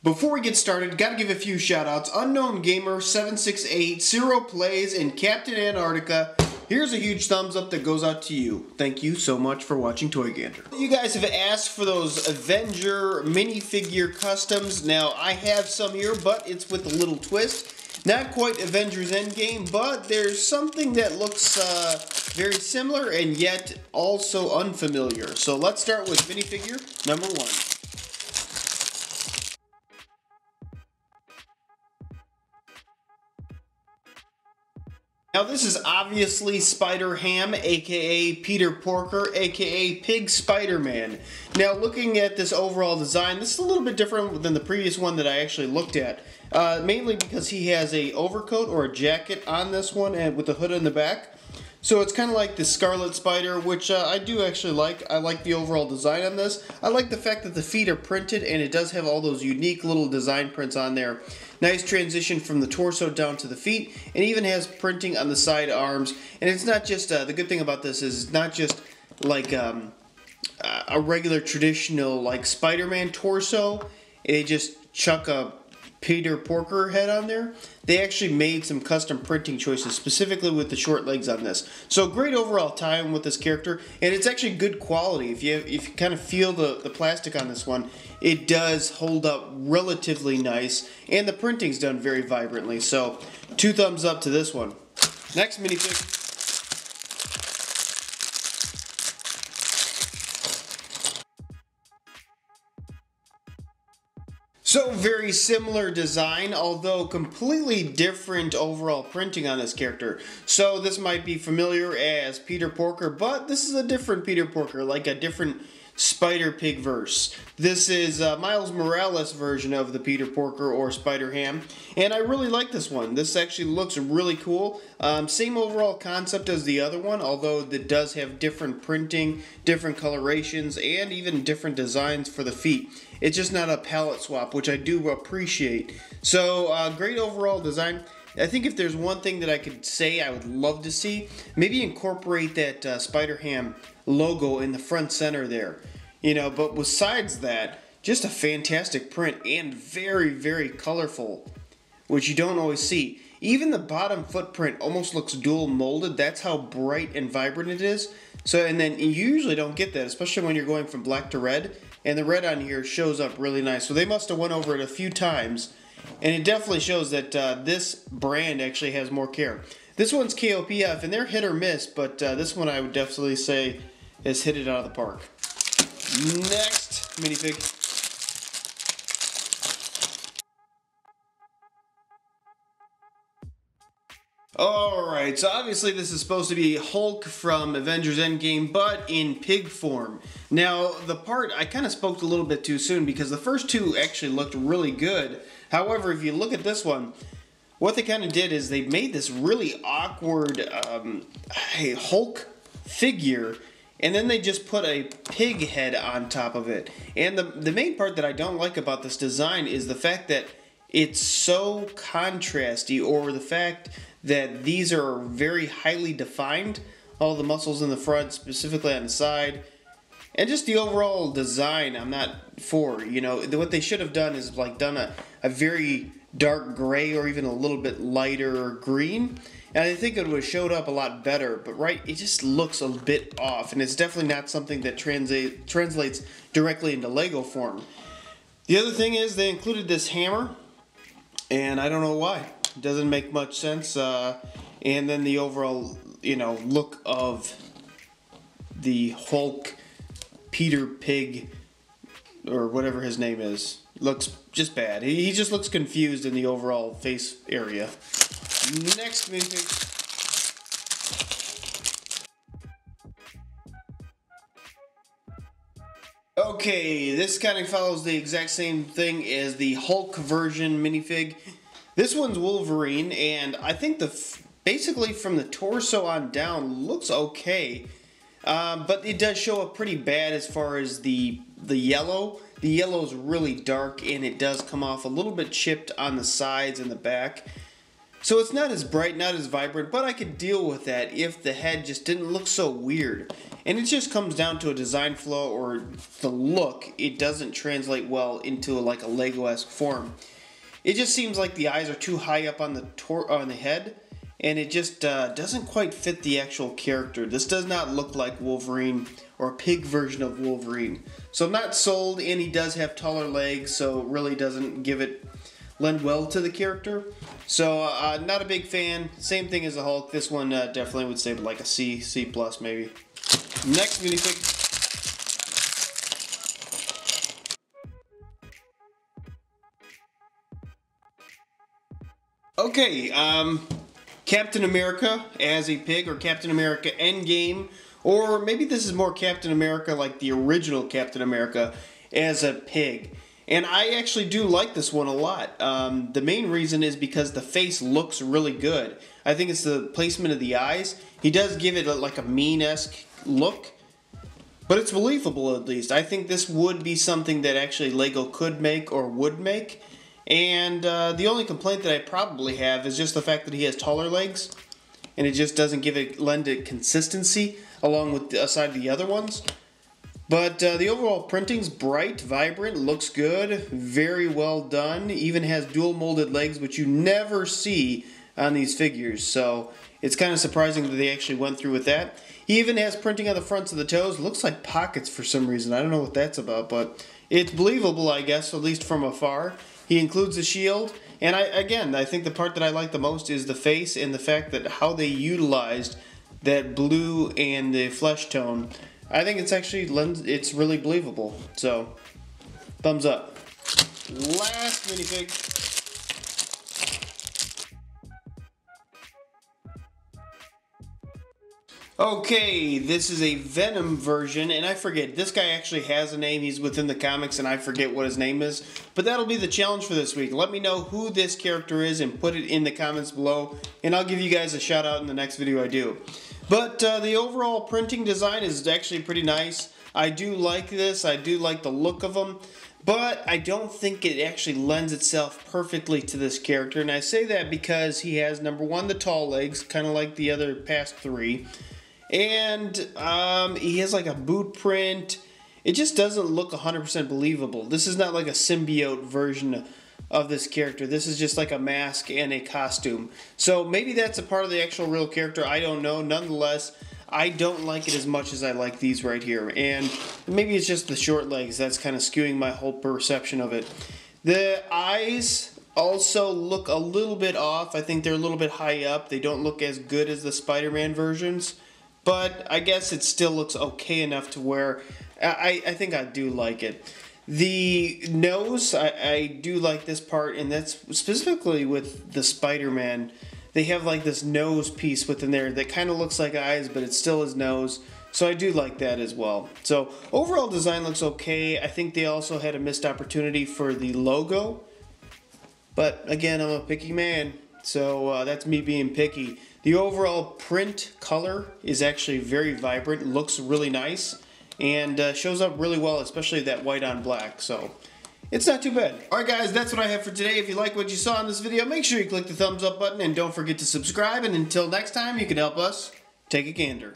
Before we get started, gotta give a few shoutouts. Unknown Gamer 768, Zero Plays, and Captain Antarctica. Here's a huge thumbs up that goes out to you. Thank you so much for watching Toy Gander. You guys have asked for those Avenger minifigure customs. Now, I have some here, but it's with a little twist. Not quite Avengers Endgame, but there's something that looks very similar and yet also unfamiliar. So let's start with minifigure number 1. Now this is obviously Spider-Ham, aka Peter Porker, aka Pig Spider-Man. Now looking at this overall design, this is a little bit different than the previous one that I actually looked at. Mainly because he has a overcoat or a jacket on this one and with the hood in the back. So it's kind of like the Scarlet Spider, which I do actually like. I like the overall design on this. I like the fact that the feet are printed and it does have all those unique little design prints on there. Nice transition from the torso down to the feet, and even has printing on the side arms. And it's not just, the good thing about this is it's not just like a regular traditional like Spider-Man torso. They just chuck a Peter Porker head on there. They actually made some custom printing choices specifically with the short legs on this. So great overall time with this character, and it's actually good quality. If you kind of feel the plastic on this one, it does hold up relatively nice, and the printing's done very vibrantly. So 2 thumbs up to this one. Next minifig. So very similar design, although completely different overall printing on this character. So this might be familiar as Peter Porker, but this is a different Peter Porker, like a different Spider-Pig verse. This is Miles Morales' version of the Peter Porker or Spider-Ham, and I really like this one. This actually looks really cool. Same overall concept as the other one, although it does have different printing, different colorations, and even different designs for the feet. It's just not a palette swap, which I do appreciate. So great overall design. I think if there's one thing that I could say I would love to see, maybe incorporate that Spider-Ham logo in the front center there. You know, but besides that, just a fantastic print and very, very colorful, which you don't always see. Even the bottom footprint almost looks dual molded. That's how bright and vibrant it is. So, and then you usually don't get that, especially when you're going from black to red. And the red on here shows up really nice. So they must have went over it a few times. And it definitely shows that this brand actually has more care. This one's KOPF, and they're hit or miss, but this one I would definitely say has hit it out of the park. Next minifig. Alright, so obviously this is supposed to be Hulk from Avengers Endgame, but in pig form. Now, the part I kind of spoke a little bit too soon because the first 2 actually looked really good. However, if you look at this one, what they kind of did is they made this really awkward Hulk figure, and then they just put a pig head on top of it. And the main part that I don't like about this design is the fact that it's so contrasty, or the fact that these are very highly defined. All the muscles in the front, specifically on the side. And just the overall design, I'm not for. You know, what they should have done is like done a very dark gray or even a little bit lighter green. And I think it would have showed up a lot better. But right, it just looks a bit off. And it's definitely not something that translates directly into Lego form. The other thing is they included this hammer. And I don't know why. It doesn't make much sense. And then the overall, you know, look of the Hulk Peter Pig, or whatever his name is, looks just bad. He just looks confused in the overall face area. Next minifig. Okay, this kind of follows the exact same thing as the Hulk version minifig. This one's Wolverine, and I think basically from the torso on down looks okay. But it does show up pretty bad as far as the yellow. The yellow is really dark, and it does come off a little bit chipped on the sides and the back. So it's not as bright, not as vibrant, but I could deal with that if the head just didn't look so weird. and it just comes down to a design flaw or the look. It doesn't translate well into like a Lego-esque form. It just seems like the eyes are too high up on the head, and it just doesn't quite fit the actual character. This does not look like Wolverine or a pig version of Wolverine. So I'm not sold, and he does have taller legs, so it really doesn't lend well to the character. So not a big fan. Same thing as the Hulk. This one definitely would say like a C, C+ maybe. Next minifig. Okay, Captain America as a pig, or Captain America Endgame, or maybe this is more Captain America like the original Captain America as a pig. And I actually do like this one a lot. The main reason is because the face looks really good. I think it's the placement of the eyes. He does give it like a mean-esque look, but it's believable at least. I think this would be something that actually Lego could make or would make. And the only complaint that I probably have is just the fact that he has taller legs, and it just doesn't lend it consistency along with aside the other ones. But the overall printing's bright, vibrant, looks good, very well done. Even has dual molded legs, which you never see on these figures. So it's kind of surprising that they actually went through with that. He even has printing on the fronts of the toes. Looks like pockets for some reason. I don't know what that's about, but it's believable, I guess, at least from afar. He includes a shield, and I think the part that I like the most is the face and the fact that how they utilized that blue and the flesh tone. I think it's really believable. So, thumbs up. Last minifig. Okay, this is a Venom version, and I forget, this guy actually has a name. He's within the comics, and I forget what his name is. But that'll be the challenge for this week. Let me know who this character is and put it in the comments below, and I'll give you guys a shout out in the next video I do. But the overall printing design is actually pretty nice. I do like this. I do like the look of him. But I don't think it actually lends itself perfectly to this character. And I say that because he has, number one, the tall legs, kind of like the other past three. And he has like a boot print. It just doesn't look 100% believable. This is not like a symbiote version of this character. This is just like a mask and a costume. So maybe that's a part of the actual real character. I don't know. Nonetheless, I don't like it as much as I like these right here. And maybe it's just the short legs that's kind of skewing my whole perception of it. The eyes also look a little bit off. I think they're a little bit high up. They don't look as good as the Spider-Man versions. But I guess it still looks okay enough to where I think I do like it. The nose, I do like this part, and that's specifically with the Spider-Man. They have like this nose piece within there that kind of looks like eyes, but it's still his nose. So I do like that as well. So overall design looks okay. I think they also had a missed opportunity for the logo. But again, I'm a picky man, so that's me being picky. The overall print color is actually very vibrant, looks really nice, and shows up really well, especially that white on black, so it's not too bad. Alright guys, that's what I have for today. If you like what you saw in this video, make sure you click the thumbs up button, and don't forget to subscribe, and until next time, you can help us take a gander.